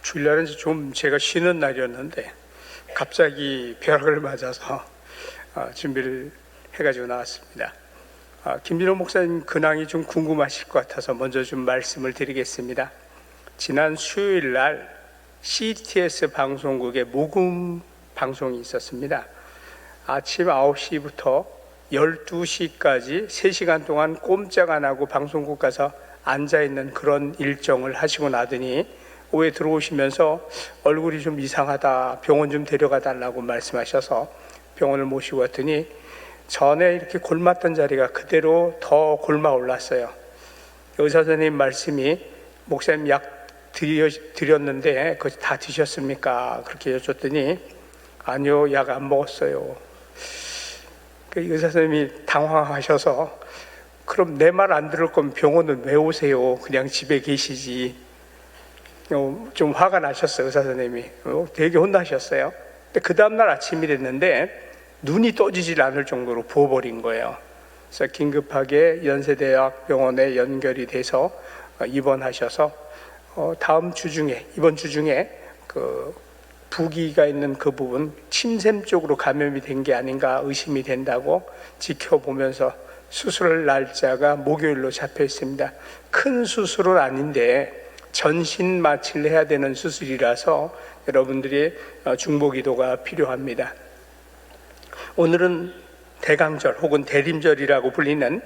주일날은 좀 제가 쉬는 날이었는데 갑자기 벼락을 맞아서 준비를 해가지고 나왔습니다. 김진호 목사님 근황이 좀 궁금하실 것 같아서 먼저 좀 말씀을 드리겠습니다. 지난 수요일 날 CTS 방송국의 모금 방송이 있었습니다. 아침 9시부터 12시까지 3시간 동안 꼼짝 안 하고 방송국 가서 앉아있는 그런 일정을 하시고 나더니 오후에 들어오시면서 얼굴이 좀 이상하다, 병원 좀 데려가 달라고 말씀하셔서 병원을 모시고 왔더니 전에 이렇게 골맞던 자리가 그대로 더 골마 올랐어요. 의사 선생님 말씀이 목사님 약 드렸는데 그거 다 드셨습니까? 그렇게 여쭸더니 아니요, 약 안 먹었어요. 의사 선생님이 당황하셔서 그럼 내 말 안 들을 거면 병원은 왜 오세요? 그냥 집에 계시지. 좀 화가 나셨어요, 의사 선생님이. 되게 혼나셨어요. 그 다음날 아침이 됐는데 눈이 떠지질 않을 정도로 부어버린 거예요. 그래서 긴급하게 연세대학 병원에 연결이 돼서 입원하셔서 이번 주 중에 그 부기가 있는 그 부분 침샘 쪽으로 감염이 된 게 아닌가 의심이 된다고 지켜보면서 수술 날짜가 목요일로 잡혀 있습니다. 큰 수술은 아닌데 전신 마취를 해야 되는 수술이라서 여러분들이 중보기도가 필요합니다. 오늘은 대강절 혹은 대림절이라고 불리는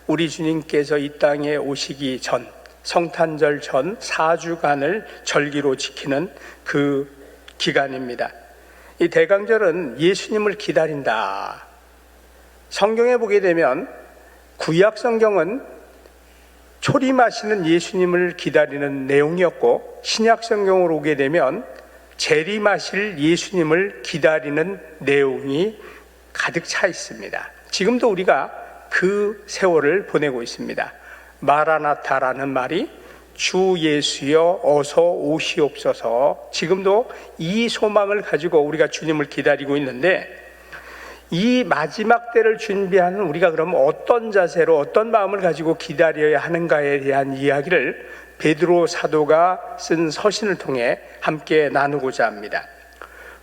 우리 주님께서 이 땅에 오시기 전 성탄절 전 4주간을 절기로 지키는 그 기간입니다. 이 대강절은 예수님을 기다린다. 성경에 보게 되면 구약 성경은 초림하시는 예수님을 기다리는 내용이었고 신약 성경으로 오게 되면 재림하실 예수님을 기다리는 내용이 가득 차 있습니다. 지금도 우리가 그 세월을 보내고 있습니다. 마라나타라는 말이 주 예수여 어서 오시옵소서. 지금도 이 소망을 가지고 우리가 주님을 기다리고 있는데 이 마지막 때를 준비하는 우리가 그럼 어떤 자세로 어떤 마음을 가지고 기다려야 하는가에 대한 이야기를 베드로 사도가 쓴 서신을 통해 함께 나누고자 합니다.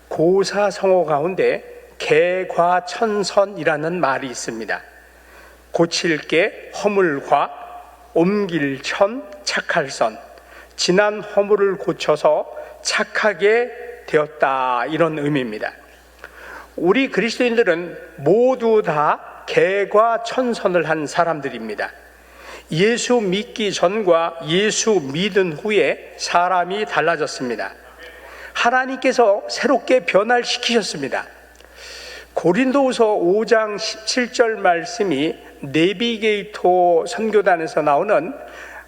고사성어 가운데 개과천선이라는 말이 있습니다. 고칠 게 허물과 옮길 천 착할 선, 지난 허물을 고쳐서 착하게 되었다, 이런 의미입니다. 우리 그리스도인들은 모두 다 개과천선을 한 사람들입니다. 예수 믿기 전과 예수 믿은 후에 사람이 달라졌습니다. 하나님께서 새롭게 변화시키셨습니다. 고린도후서 5장 17절 말씀이 내비게이터 선교단에서 나오는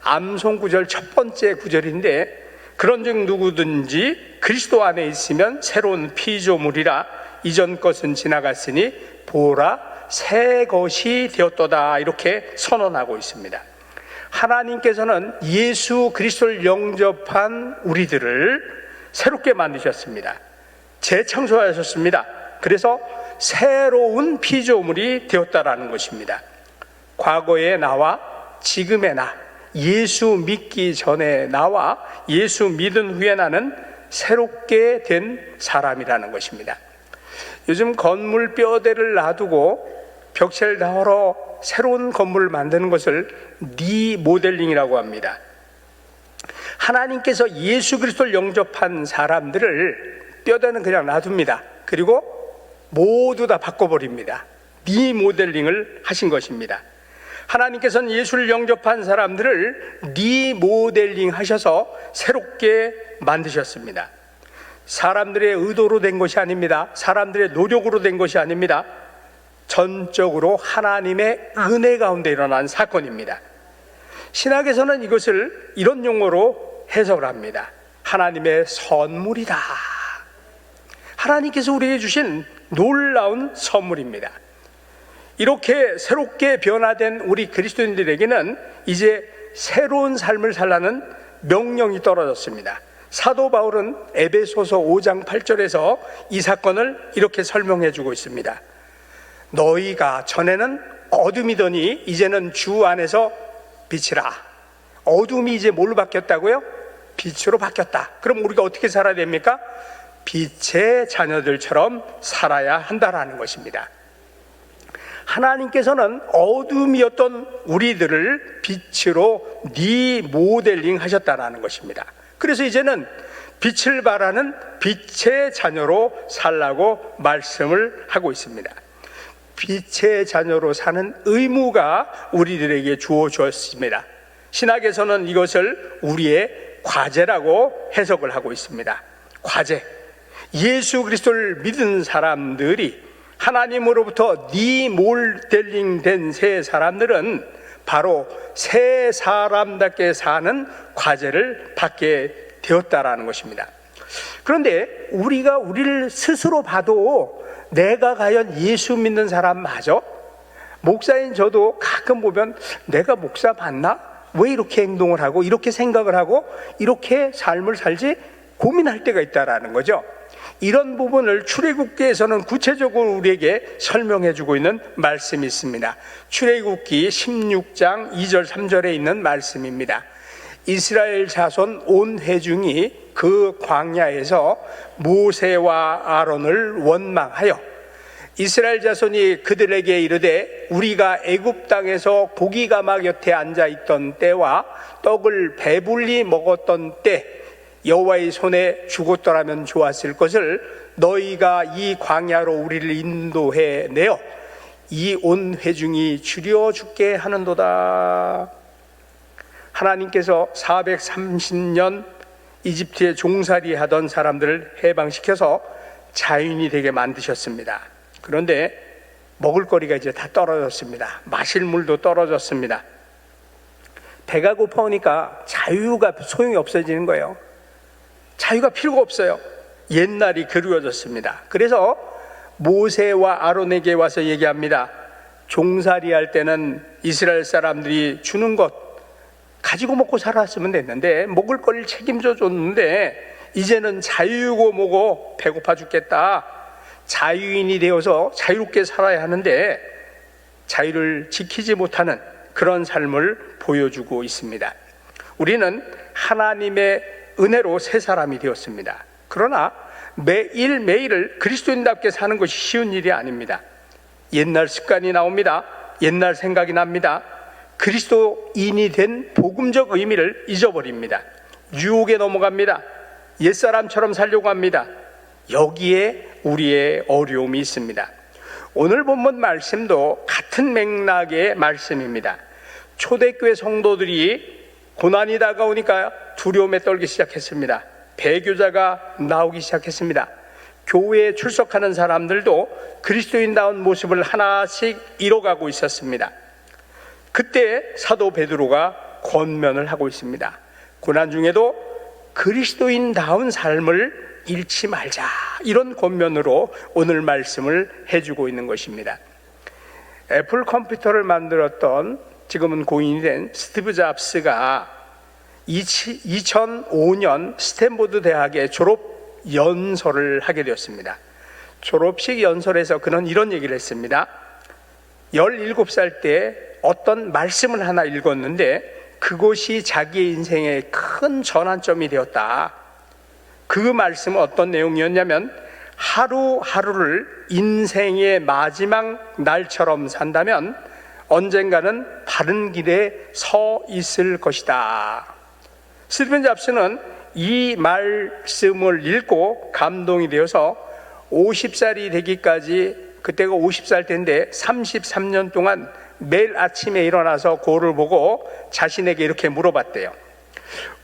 암송 구절 첫 번째 구절인데, 그런즉 누구든지 그리스도 안에 있으면 새로운 피조물이라 이전 것은 지나갔으니 보라 새 것이 되었도다, 이렇게 선언하고 있습니다. 하나님께서는 예수 그리스도를 영접한 우리들을 새롭게 만드셨습니다. 재창조하셨습니다. 그래서 새로운 피조물이 되었다라는 것입니다. 과거의 나와 지금의 나, 예수 믿기 전에 나와 예수 믿은 후에 나는 새롭게 된 사람이라는 것입니다. 요즘 건물 뼈대를 놔두고 벽체를 덜어 새로운 건물을 만드는 것을 리모델링이라고 합니다. 하나님께서 예수 그리스도를 영접한 사람들을 뼈대는 그냥 놔둡니다. 그리고 모두 다 바꿔버립니다. 리모델링을 하신 것입니다. 하나님께서는 예수를 영접한 사람들을 리모델링 하셔서 새롭게 만드셨습니다. 사람들의 의도로 된 것이 아닙니다. 사람들의 노력으로 된 것이 아닙니다. 전적으로 하나님의 은혜 가운데 일어난 사건입니다. 신학에서는 이것을 이런 용어로 해석을 합니다. 하나님의 선물이다. 하나님께서 우리에게 주신 놀라운 선물입니다. 이렇게 새롭게 변화된 우리 그리스도인들에게는 이제 새로운 삶을 살라는 명령이 떨어졌습니다. 사도 바울은 에베소서 5장 8절에서 이 사건을 이렇게 설명해 주고 있습니다. 너희가 전에는 어둠이더니 이제는 주 안에서 빛이라. 어둠이 이제 뭘로 바뀌었다고요? 빛으로 바뀌었다. 그럼 우리가 어떻게 살아야 됩니까? 빛의 자녀들처럼 살아야 한다라는 것입니다. 하나님께서는 어둠이었던 우리들을 빛으로 리모델링 하셨다라는 것입니다. 그래서 이제는 빛을 발하는 빛의 자녀로 살라고 말씀을 하고 있습니다. 빛의 자녀로 사는 의무가 우리들에게 주어졌습니다. 신학에서는 이것을 우리의 과제라고 해석을 하고 있습니다. 과제. 예수 그리스도를 믿은 사람들이, 하나님으로부터 리모델링 된 새 사람들은 바로 새 사람답게 사는 과제를 받게 되었다라는 것입니다. 그런데 우리가 우리를 스스로 봐도 내가 과연 예수 믿는 사람 맞아? 목사인 저도 가끔 보면 내가 목사 맞나? 왜 이렇게 행동을 하고 이렇게 생각을 하고 이렇게 삶을 살지? 고민할 때가 있다라는 거죠. 이런 부분을 출애굽기에서는 구체적으로 우리에게 설명해 주고 있는 말씀이 있습니다. 출애굽기 16장 2절 3절에 있는 말씀입니다. 이스라엘 자손 온 회중이 그 광야에서 모세와 아론을 원망하여 이스라엘 자손이 그들에게 이르되 우리가 애굽 땅에서 고기 가마 곁에 앉아 있던 때와 떡을 배불리 먹었던 때 여호와의 손에 죽었더라면 좋았을 것을 너희가 이 광야로 우리를 인도해 내어 이 온 회중이 줄여 죽게 하는도다. 하나님께서 430년 이집트에 종살이 하던 사람들을 해방시켜서 자유인이 되게 만드셨습니다. 그런데 먹을 거리가 이제 다 떨어졌습니다. 마실 물도 떨어졌습니다. 배가 고파오니까 자유가 소용이 없어지는 거예요. 자유가 필요가 없어요. 옛날이 그리워졌습니다. 그래서 모세와 아론에게 와서 얘기합니다. 종살이 할 때는 이스라엘 사람들이 주는 것 가지고 먹고 살았으면 됐는데 먹을 거리를 책임져 줬는데 이제는 자유고 뭐고 배고파 죽겠다. 자유인이 되어서 자유롭게 살아야 하는데 자유를 지키지 못하는 그런 삶을 보여주고 있습니다. 우리는 하나님의 은혜로 새 사람이 되었습니다. 그러나 매일매일을 그리스도인답게 사는 것이 쉬운 일이 아닙니다. 옛날 습관이 나옵니다. 옛날 생각이 납니다. 그리스도인이 된 복음적 의미를 잊어버립니다. 유혹에 넘어갑니다. 옛사람처럼 살려고 합니다. 여기에 우리의 어려움이 있습니다. 오늘 본문 말씀도 같은 맥락의 말씀입니다. 초대교회 성도들이 고난이 다가오니까 두려움에 떨기 시작했습니다. 배교자가 나오기 시작했습니다. 교회에 출석하는 사람들도 그리스도인다운 모습을 하나씩 잃어가고 있었습니다. 그때 사도 베드로가 권면을 하고 있습니다. 고난 중에도 그리스도인다운 삶을 잃지 말자, 이런 권면으로 오늘 말씀을 해주고 있는 것입니다. 애플 컴퓨터를 만들었던, 지금은 고인이 된 스티브 잡스가 2005년 스탠포드 대학의 졸업 연설을 하게 되었습니다. 졸업식 연설에서 그는 이런 얘기를 했습니다. 17살 때 어떤 말씀을 하나 읽었는데 그것이 자기의 인생의 큰 전환점이 되었다. 그 말씀은 어떤 내용이었냐면, 하루하루를 인생의 마지막 날처럼 산다면 언젠가는 바른 길에 서 있을 것이다. 스티븐 잡스는 이 말씀을 읽고 감동이 되어서 50살이 되기까지, 그때가 50살 때인데 33년 동안 매일 아침에 일어나서 거울을 보고 자신에게 이렇게 물어봤대요.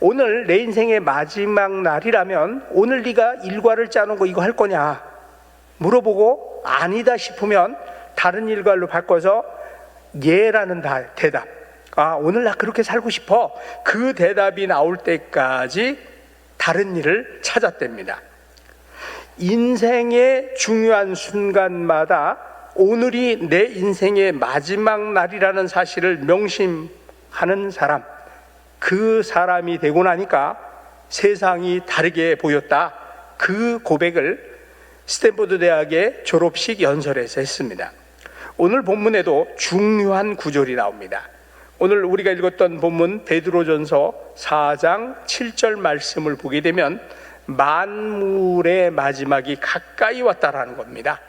오늘 내 인생의 마지막 날이라면 오늘 네가 일과를 짜놓은 거 이거 할 거냐 물어보고, 아니다 싶으면 다른 일과로 바꿔서 예라는 대답, 오늘 나 그렇게 살고 싶어, 그 대답이 나올 때까지 다른 일을 찾았답니다. 인생의 중요한 순간마다 오늘이 내 인생의 마지막 날이라는 사실을 명심하는 사람, 그 사람이 되고 나니까 세상이 다르게 보였다. 그 고백을 스탠포드 대학의 졸업식 연설에서 했습니다. 오늘 본문에도 중요한 구절이 나옵니다. 오늘 우리가 읽었던 본문 베드로전서 4장 7절 말씀을 보게 되면 만물의 마지막이 가까이 왔다라는 겁니다.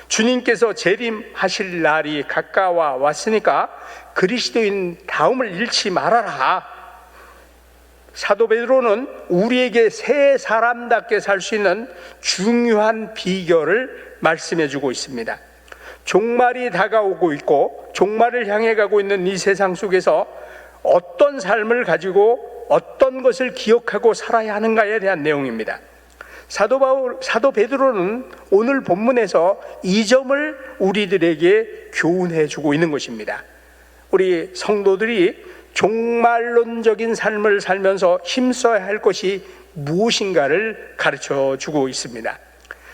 주님께서 재림하실 날이 가까워 왔으니까 그리스도인 다움을 잃지 말아라. 사도 베드로는 우리에게 새 사람답게 살 수 있는 중요한 비결을 말씀해 주고 있습니다. 종말이 다가오고 있고 종말을 향해 가고 있는 이 세상 속에서 어떤 삶을 가지고 어떤 것을 기억하고 살아야 하는가에 대한 내용입니다. 사도 베드로는 오늘 본문에서 이 점을 우리들에게 교훈해 주고 있는 것입니다. 우리 성도들이 종말론적인 삶을 살면서 힘써야 할 것이 무엇인가를 가르쳐 주고 있습니다.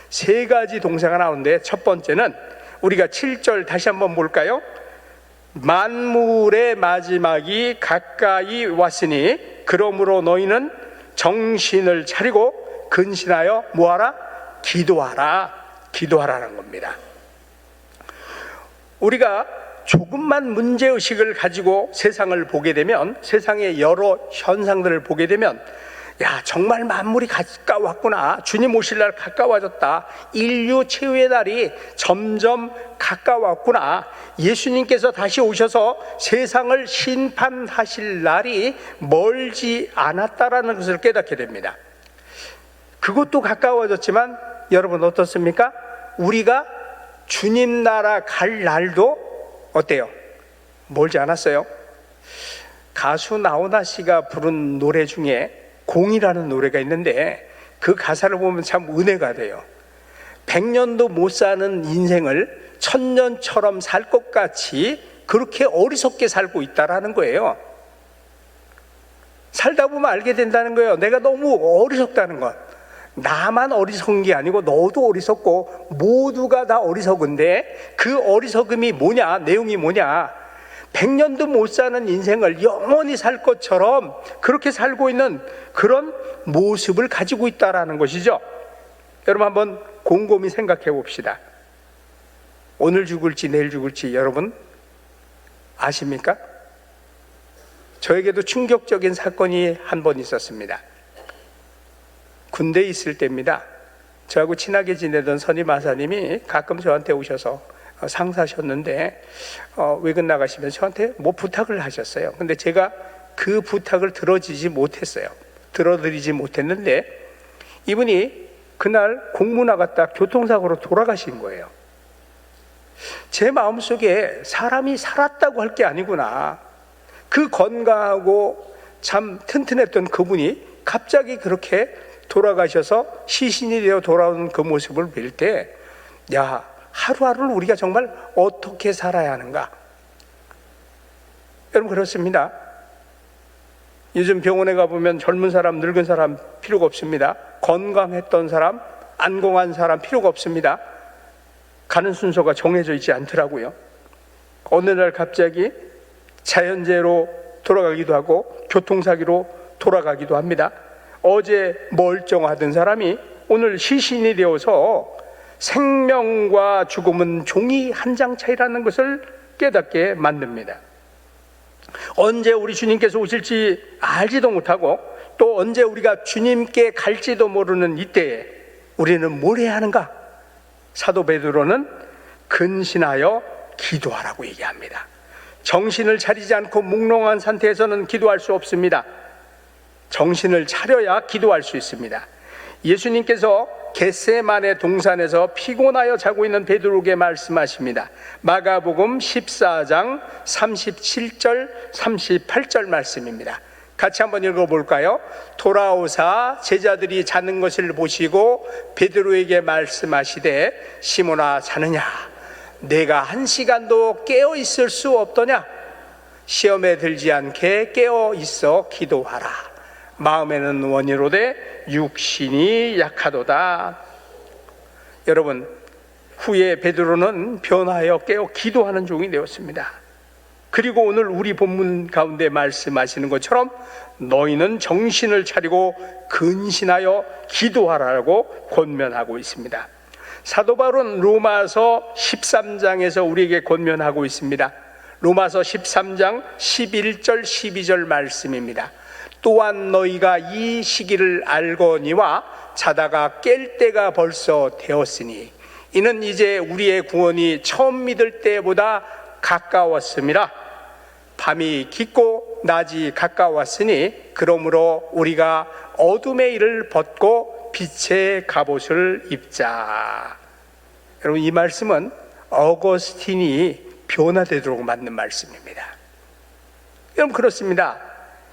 세 가지 동사가 나오는데 첫 번째는 우리가 7절 다시 한번 볼까요? 만물의 마지막이 가까이 왔으니 그러므로 너희는 정신을 차리고 근신하여 뭐하라? 기도하라는 겁니다. 우리가 조금만 문제의식을 가지고 세상을 보게 되면, 세상의 여러 현상들을 보게 되면, 야, 정말 만물이 가까웠구나, 주님 오실 날 가까워졌다, 인류 최후의 날이 점점 가까웠구나, 예수님께서 다시 오셔서 세상을 심판하실 날이 멀지 않았다라는 것을 깨닫게 됩니다. 그것도 가까워졌지만 여러분 어떻습니까? 우리가 주님 나라 갈 날도 어때요? 멀지 않았어요. 가수 나훈아 씨가 부른 노래 중에 공이라는 노래가 있는데 그 가사를 보면 참 은혜가 돼요. 100년도 못 사는 인생을 1000년처럼 살 것 같이 그렇게 어리석게 살고 있다라는 거예요. 살다 보면 알게 된다는 거예요. 내가 너무 어리석다는 것. 나만 어리석은 게 아니고 너도 어리석고 모두가 다 어리석은데 그 어리석음이 뭐냐? 내용이 뭐냐? 100년도 못 사는 인생을 영원히 살 것처럼 그렇게 살고 있는 그런 모습을 가지고 있다라는 것이죠. 여러분 한번 곰곰이 생각해 봅시다. 오늘 죽을지 내일 죽을지 여러분 아십니까? 저에게도 충격적인 사건이 한 번 있었습니다. 군대에 있을 때입니다. 저하고 친하게 지내던 선임 마사님이 가끔 저한테 오셔서 상사셨는데 외근 나가시면 저한테 뭐 부탁을 하셨어요. 근데 제가 그 부탁을 들어드리지 못했는데 이분이 그날 공무 나갔다 교통사고로 돌아가신 거예요. 제 마음속에 사람이 살았다고 할 게 아니구나, 그 건강하고 참 튼튼했던 그분이 갑자기 그렇게 돌아가셔서 시신이 되어 돌아오는 그 모습을 볼 때, 야, 하루하루를 우리가 정말 어떻게 살아야 하는가? 여러분 그렇습니다. 요즘 병원에 가보면 젊은 사람, 늙은 사람 필요가 없습니다. 건강했던 사람, 안공한 사람 필요가 없습니다. 가는 순서가 정해져 있지 않더라고요. 어느 날 갑자기 자연재해로 돌아가기도 하고 교통사고로 돌아가기도 합니다. 어제 멀쩡하던 사람이 오늘 시신이 되어서 생명과 죽음은 종이 한 장 차이라는 것을 깨닫게 만듭니다. 언제 우리 주님께서 오실지 알지도 못하고 또 언제 우리가 주님께 갈지도 모르는 이때에 우리는 뭘 해야 하는가? 사도 베드로는 근신하여 기도하라고 얘기합니다. 정신을 차리지 않고 몽롱한 상태에서는 기도할 수 없습니다. 정신을 차려야 기도할 수 있습니다. 예수님께서 겟세마네 동산에서 피곤하여 자고 있는 베드로에게 말씀하십니다. 마가복음 14장 37절 38절 말씀입니다. 같이 한번 읽어볼까요? 돌아오사 제자들이 자는 것을 보시고 베드로에게 말씀하시되 시몬아 자느냐? 내가 1시간도 깨어 있을 수 없더냐? 시험에 들지 않게 깨어 있어 기도하라. 마음에는 원이로되 육신이 약하도다. 여러분, 후에 베드로는 변화하여 깨어 기도하는 종이 되었습니다. 그리고 오늘 우리 본문 가운데 말씀하시는 것처럼 너희는 정신을 차리고 근신하여 기도하라고 권면하고 있습니다. 사도 바울은 로마서 13장에서 우리에게 권면하고 있습니다. 로마서 13장 11절 12절 말씀입니다. 또한 너희가 이 시기를 알거니와 자다가 깰 때가 벌써 되었으니 이는 이제 우리의 구원이 처음 믿을 때보다 가까웠음이라. 밤이 깊고 낮이 가까웠으니 그러므로 우리가 어둠의 일을 벗고 빛의 갑옷을 입자. 여러분, 이 말씀은 어거스틴이 변화되도록 만든 말씀입니다. 여러분, 그렇습니다.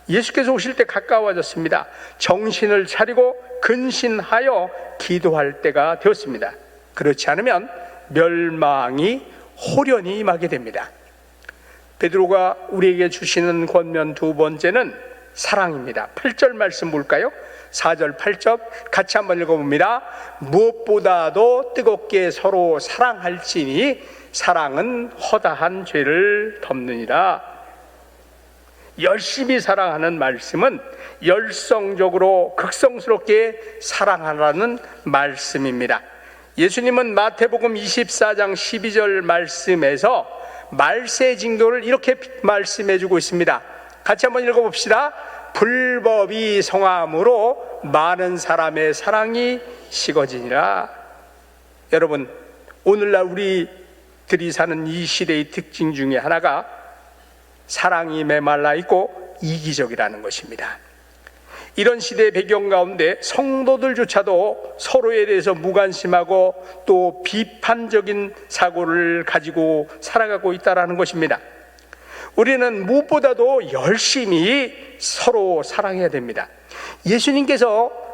예수께서 오실 때 가까워졌습니다. 정신을 차리고 근신하여 기도할 때가 되었습니다. 그렇지 않으면 멸망이 호련히 임하게 됩니다. 베드로가 우리에게 주시는 권면 두 번째는 사랑입니다. 8절 말씀 볼까요? 4절 8절 같이 한번 읽어봅니다. 무엇보다도 뜨겁게 서로 사랑할지니 사랑은 허다한 죄를 덮느니라. 열심히 사랑하는 말씀은 열성적으로 극성스럽게 사랑하라는 말씀입니다. 예수님은 마태복음 24장 12절 말씀에서 말세징도를 이렇게 말씀해주고 있습니다. 같이 한번 읽어봅시다. 불법이 성함으로 많은 사람의 사랑이 식어지니라. 여러분, 오늘날 우리들이 사는 이 시대의 특징 중에 하나가 사랑이 메말라 있고 이기적이라는 것입니다. 이런 시대의 배경 가운데 성도들조차도 서로에 대해서 무관심하고 또 비판적인 사고를 가지고 살아가고 있다는 것입니다. 우리는 무엇보다도 열심히 서로 사랑해야 됩니다. 예수님께서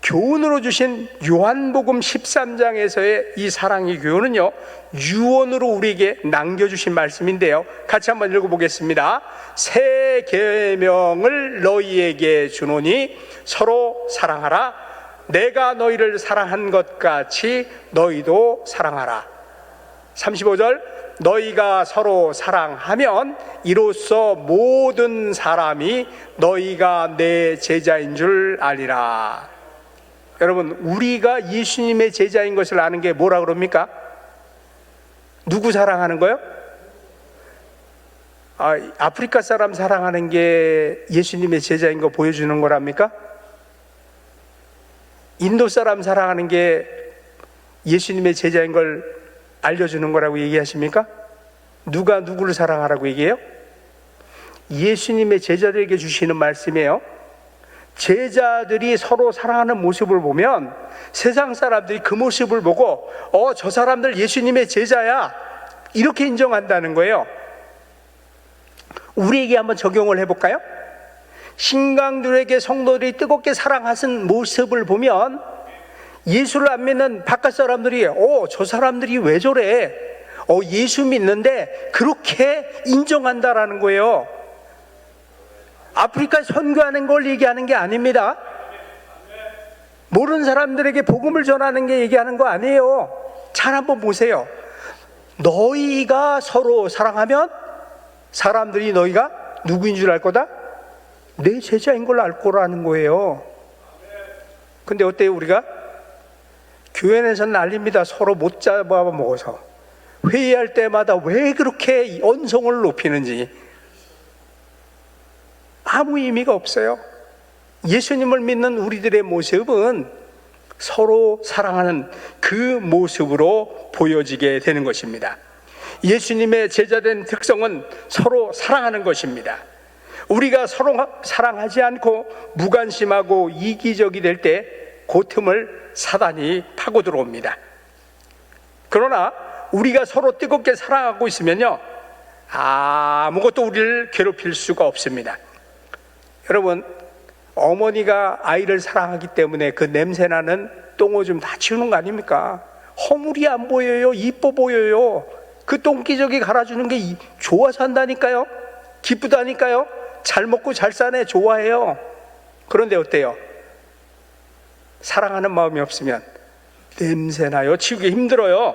교훈으로 주신 요한복음 13장에서의 이 사랑의 교훈은요, 유언으로 우리에게 남겨주신 말씀인데요, 같이 한번 읽어보겠습니다. 새 계명을 너희에게 주노니 서로 사랑하라. 내가 너희를 사랑한 것 같이 너희도 사랑하라. 35절 너희가 서로 사랑하면 이로써 모든 사람이 너희가 내 제자인 줄 아리라. 여러분, 우리가 예수님의 제자인 것을 아는 게 뭐라 그럽니까? 누구 사랑하는 거요? 아프리카 사람 사랑하는 게 예수님의 제자인 거 보여주는 거랍니까? 인도 사람 사랑하는 게 예수님의 제자인 걸 알려주는 거라고 얘기하십니까? 누가 누구를 사랑하라고 얘기해요? 예수님의 제자들에게 주시는 말씀이에요. 제자들이 서로 사랑하는 모습을 보면 세상 사람들이 그 모습을 보고 저 사람들 예수님의 제자야, 이렇게 인정한다는 거예요. 우리에게 한번 적용을 해볼까요? 신강들에게 성도들이 뜨겁게 사랑하는 모습을 보면 예수를 안 믿는 바깥 사람들이 저 사람들이 왜 저래? 예수 믿는데 그렇게 인정한다라는 거예요. 아프리카 선교하는 걸 얘기하는 게 아닙니다. 모르는 사람들에게 복음을 전하는 게 얘기하는 거 아니에요. 잘 한번 보세요. 너희가 서로 사랑하면 사람들이 너희가 누구인 줄 알 거다? 내 제자인 걸 알 거라는 거예요. 근데 어때요? 우리가 교회 내에서 난립니다. 서로 못 잡아 먹어서. 회의할 때마다 왜 그렇게 언성을 높이는지 아무 의미가 없어요. 예수님을 믿는 우리들의 모습은 서로 사랑하는 그 모습으로 보여지게 되는 것입니다. 예수님의 제자된 특성은 서로 사랑하는 것입니다. 우리가 서로 사랑하지 않고 무관심하고 이기적이 될 때 그 틈을 사단이 파고 들어옵니다. 그러나 우리가 서로 뜨겁게 사랑하고 있으면요, 아무것도 우리를 괴롭힐 수가 없습니다. 여러분, 어머니가 아이를 사랑하기 때문에 그 냄새나는 똥오줌 다 치우는 거 아닙니까? 허물이 안 보여요. 이뻐 보여요. 그 똥기저귀 갈아주는 게 좋아서 한다니까요. 기쁘다니까요. 잘 먹고 잘 사네, 좋아해요. 그런데 어때요? 사랑하는 마음이 없으면 냄새나요. 치우기 힘들어요.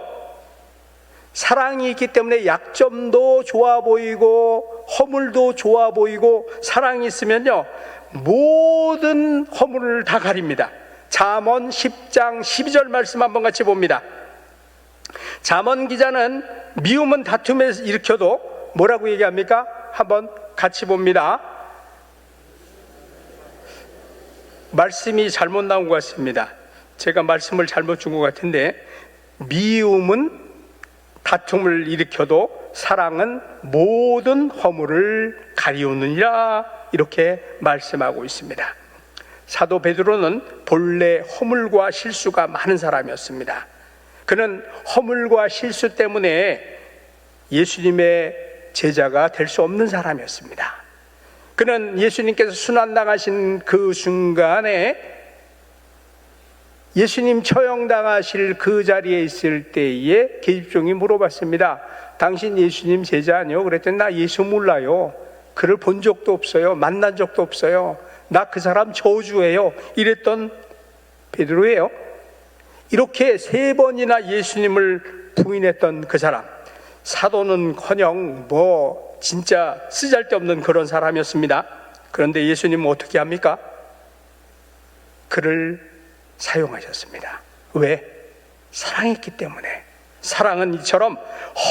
사랑이 있기 때문에 약점도 좋아 보이고 허물도 좋아 보이고, 사랑이 있으면요 모든 허물을 다 가립니다. 잠언 10장 12절 말씀 한번 같이 봅니다. 잠언 기자는 미움은 다툼에 일으켜도 뭐라고 얘기합니까? 한번 같이 봅니다. 말씀이 잘못 나온 것 같습니다. 제가 말씀을 잘못 준 것 같은데, 미움은 다툼을 일으켜도 사랑은 모든 허물을 가리우느니라, 이렇게 말씀하고 있습니다. 사도 베드로는 본래 허물과 실수가 많은 사람이었습니다. 그는 허물과 실수 때문에 예수님의 제자가 될 수 없는 사람이었습니다. 그는 예수님께서 순환당하신 그 순간에 예수님 처형당하실 그 자리에 있을 때에 계집종이 물어봤습니다. 당신 예수님 제자 아니요? 그랬더니 나 예수 몰라요. 그를 본 적도 없어요. 만난 적도 없어요. 나 그 사람 저주해요. 이랬던 베드로예요. 이렇게 3번이나 예수님을 부인했던 그 사람, 사도는커녕 진짜 쓰잘데없는 그런 사람이었습니다. 그런데 예수님은 어떻게 합니까? 그를 사용하셨습니다. 왜? 사랑했기 때문에. 사랑은 이처럼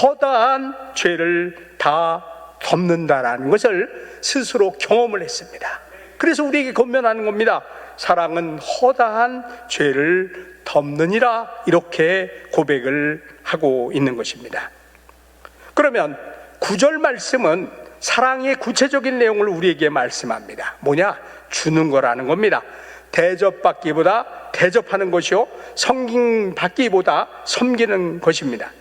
허다한 죄를 다 덮는다라는 것을 스스로 경험을 했습니다. 그래서 우리에게 권면하는 겁니다. 사랑은 허다한 죄를 덮느니라, 이렇게 고백을 하고 있는 것입니다. 그러면 9절 말씀은 사랑의 구체적인 내용을 우리에게 말씀합니다. 뭐냐? 주는 거라는 겁니다. 대접받기보다 대접하는 것이요, 섬김받기보다 섬기는 것입니다.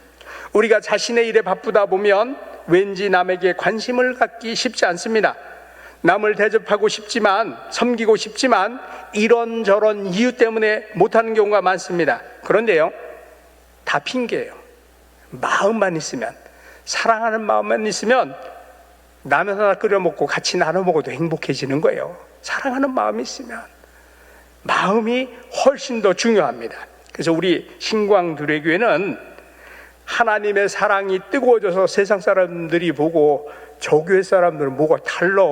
우리가 자신의 일에 바쁘다 보면 왠지 남에게 관심을 갖기 쉽지 않습니다. 남을 대접하고 싶지만, 섬기고 싶지만 이런저런 이유 때문에 못하는 경우가 많습니다. 그런데요, 다 핑계예요. 마음만 있으면, 사랑하는 마음만 있으면 라면 하나 끓여 먹고 같이 나눠 먹어도 행복해지는 거예요. 사랑하는 마음이 있으면. 마음이 훨씬 더 중요합니다. 그래서 우리 신광두레교회는 하나님의 사랑이 뜨거워져서 세상 사람들이 보고 저 교회 사람들은 뭐가 달라?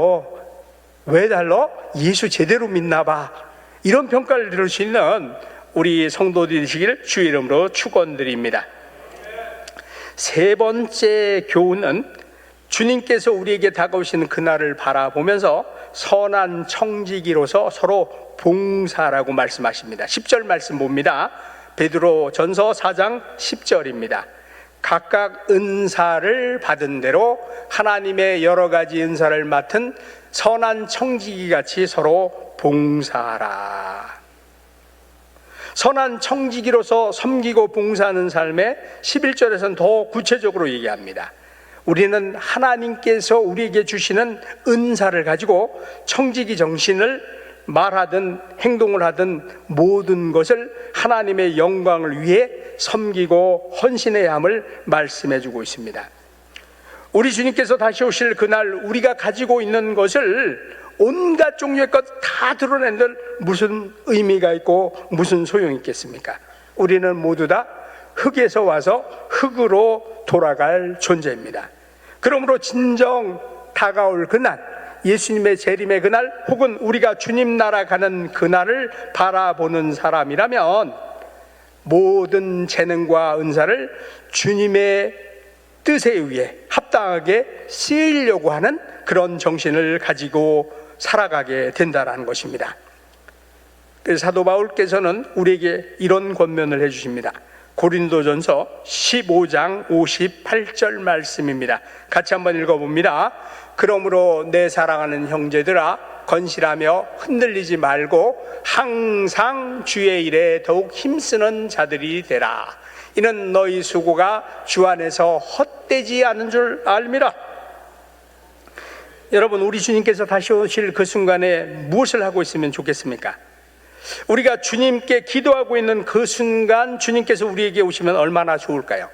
왜 달라? 예수 제대로 믿나 봐. 이런 평가를 들을 수 있는 우리 성도들이 되시기를 주의 이름으로 축원드립니다. 3번째 교훈은 주님께서 우리에게 다가오시는 그날을 바라보면서 선한 청지기로서 서로 봉사라고 말씀하십니다. 10절 말씀 봅니다. 베드로 전서 4장 10절입니다. 각각 은사를 받은 대로 하나님의 여러 가지 은사를 맡은 선한 청지기 같이 서로 봉사하라. 선한 청지기로서 섬기고 봉사하는 삶에 11절에서는 더 구체적으로 얘기합니다. 우리는 하나님께서 우리에게 주시는 은사를 가지고 청지기 정신을 말하든 행동을 하든 모든 것을 하나님의 영광을 위해 섬기고 헌신해야 함을 말씀해 주고 있습니다. 우리 주님께서 다시 오실 그날 우리가 가지고 있는 것을 온갖 종류의 것 다 드러낸들 무슨 의미가 있고 무슨 소용이 있겠습니까? 우리는 모두 다 흙에서 와서 흙으로 돌아갈 존재입니다. 그러므로 진정 다가올 그날, 예수님의 재림의 그날, 혹은 우리가 주님 나라 가는 그날을 바라보는 사람이라면 모든 재능과 은사를 주님의 뜻에 의해 합당하게 쓰이려고 하는 그런 정신을 가지고 살아가게 된다는 것입니다. 그래서 사도 바울께서는 우리에게 이런 권면을 해주십니다. 고린도전서 15장 58절 말씀입니다. 같이 한번 읽어봅니다. 그러므로 내 사랑하는 형제들아, 건실하며 흔들리지 말고 항상 주의 일에 더욱 힘쓰는 자들이 되라. 이는 너희 수고가 주 안에서 헛되지 않은 줄 알미라. 여러분, 우리 주님께서 다시 오실 그 순간에 무엇을 하고 있으면 좋겠습니까? 우리가 주님께 기도하고 있는 그 순간 주님께서 우리에게 오시면 얼마나 좋을까요?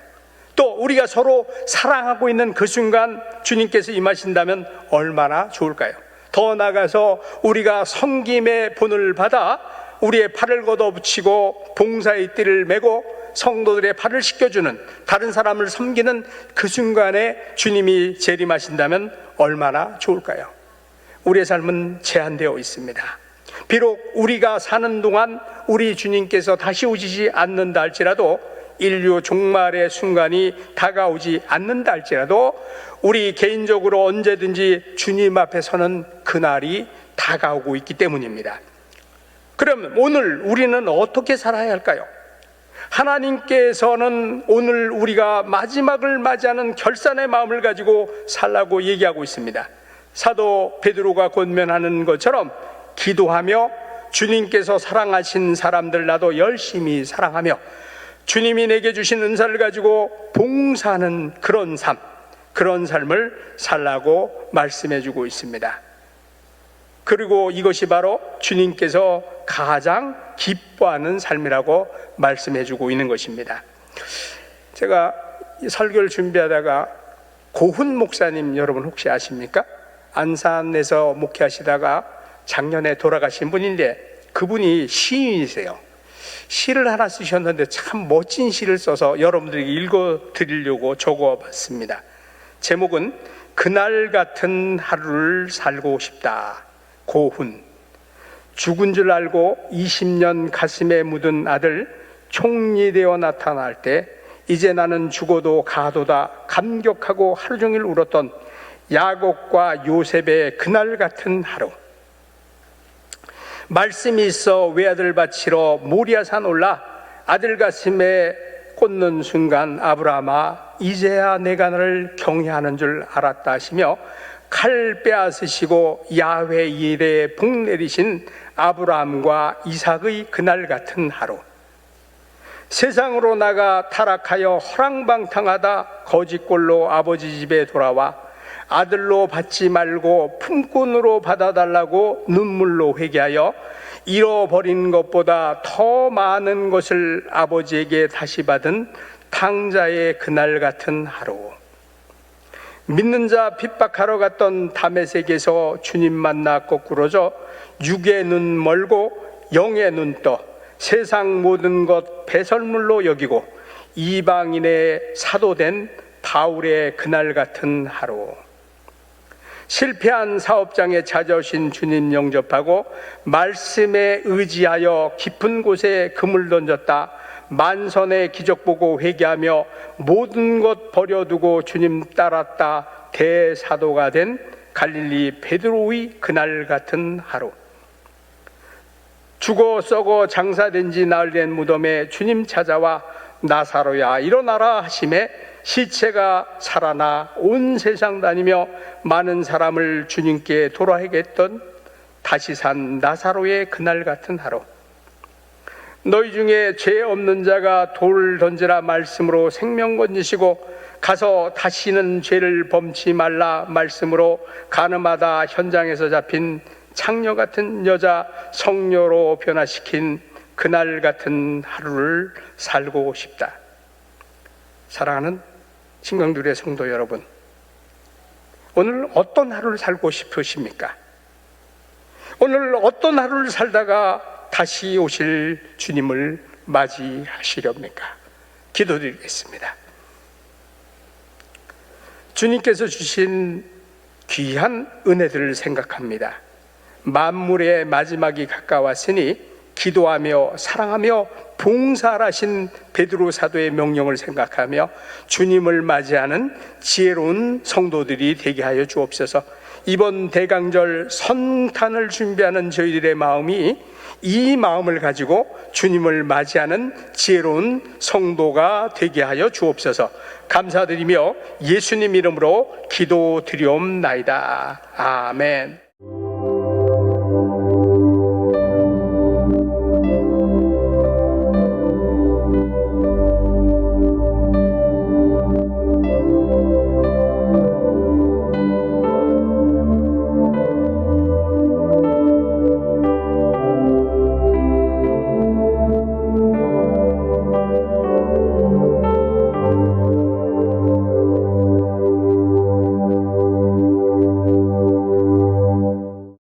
또 우리가 서로 사랑하고 있는 그 순간 주님께서 임하신다면 얼마나 좋을까요? 더 나아가서 우리가 섬김의 본을 받아 우리의 팔을 걷어붙이고 봉사의 띠를 메고 성도들의 발을 씻겨주는, 다른 사람을 섬기는 그 순간에 주님이 재림하신다면 얼마나 좋을까요? 우리의 삶은 제한되어 있습니다. 비록 우리가 사는 동안 우리 주님께서 다시 오시지 않는다 할지라도 인류 종말의 순간이 다가오지 않는다 할지라도 우리 개인적으로 언제든지 주님 앞에 서는 그날이 다가오고 있기 때문입니다. 그럼 오늘 우리는 어떻게 살아야 할까요? 하나님께서는 오늘 우리가 마지막을 맞이하는 결산의 마음을 가지고 살라고 얘기하고 있습니다. 사도 베드로가 권면하는 것처럼 기도하며 주님께서 사랑하신 사람들 나도 열심히 사랑하며 주님이 내게 주신 은사를 가지고 봉사하는 그런 삶, 그런 삶을 살라고 말씀해 주고 있습니다. 그리고 이것이 바로 주님께서 가장 기뻐하는 삶이라고 말씀해 주고 있는 것입니다. 제가 설교를 준비하다가 고훈 목사님 여러분 혹시 아십니까? 안산에서 목회하시다가 작년에 돌아가신 분인데 그분이 시인이세요. 시를 하나 쓰셨는데 참 멋진 시를 써서 여러분들에게 읽어드리려고 적어봤습니다. 제목은 그날 같은 하루를 살고 싶다. 고훈. 죽은 줄 알고 20년 가슴에 묻은 아들 총리되어 나타날 때 이제 나는 죽어도 가도다 감격하고 하루 종일 울었던 야곱과 요셉의 그날 같은 하루. 말씀이 있어 외아들 바치러 모리아산 올라 아들 가슴에 꽂는 순간 아브라함아 이제야 내가 너를 경외하는 줄 알았다 하시며 칼 빼앗으시고 야훼 일에 복 내리신 아브라함과 이삭의 그날 같은 하루. 세상으로 나가 타락하여 허랑방탕하다 거짓골로 아버지 집에 돌아와 아들로 받지 말고 품꾼으로 받아달라고 눈물로 회개하여 잃어버린 것보다 더 많은 것을 아버지에게 다시 받은 탕자의 그날 같은 하루. 믿는 자 핍박하러 갔던 다메섹에서 주님 만나 거꾸로져 육의 눈 멀고 영의 눈 떠 세상 모든 것 배설물로 여기고 이방인의 사도된 바울의 그날 같은 하루. 실패한 사업장에 찾아오신 주님 영접하고 말씀에 의지하여 깊은 곳에 금을 던졌다 만선의 기적 보고 회개하며 모든 것 버려두고 주님 따랐다 대사도가 된 갈릴리 베드로의 그날 같은 하루. 죽어 썩어 장사된 지 나흘 된 무덤에 주님 찾아와 나사로야 일어나라 하심에 시체가 살아나 온 세상 다니며 많은 사람을 주님께 돌아오게 했던 다시 산 나사로의 그날 같은 하루. 너희 중에 죄 없는 자가 돌을 던지라 말씀으로 생명 건지시고 가서 다시는 죄를 범치 말라 말씀으로 가늠하다 현장에서 잡힌 창녀 같은 여자 성녀로 변화시킨 그날 같은 하루를 살고 싶다. 사랑하는 신강들의 성도 여러분, 오늘 어떤 하루를 살고 싶으십니까? 오늘 어떤 하루를 살다가 다시 오실 주님을 맞이하시렵니까? 기도드리겠습니다. 주님께서 주신 귀한 은혜들을 생각합니다. 만물의 마지막이 가까웠으니 기도하며 사랑하며 봉사하신 베드로 사도의 명령을 생각하며 주님을 맞이하는 지혜로운 성도들이 되게 하여 주옵소서. 이번 대강절 선탄을 준비하는 저희들의 마음이 이 마음을 가지고 주님을 맞이하는 지혜로운 성도가 되게 하여 주옵소서. 감사드리며 예수님 이름으로 기도드리옵나이다. 아멘.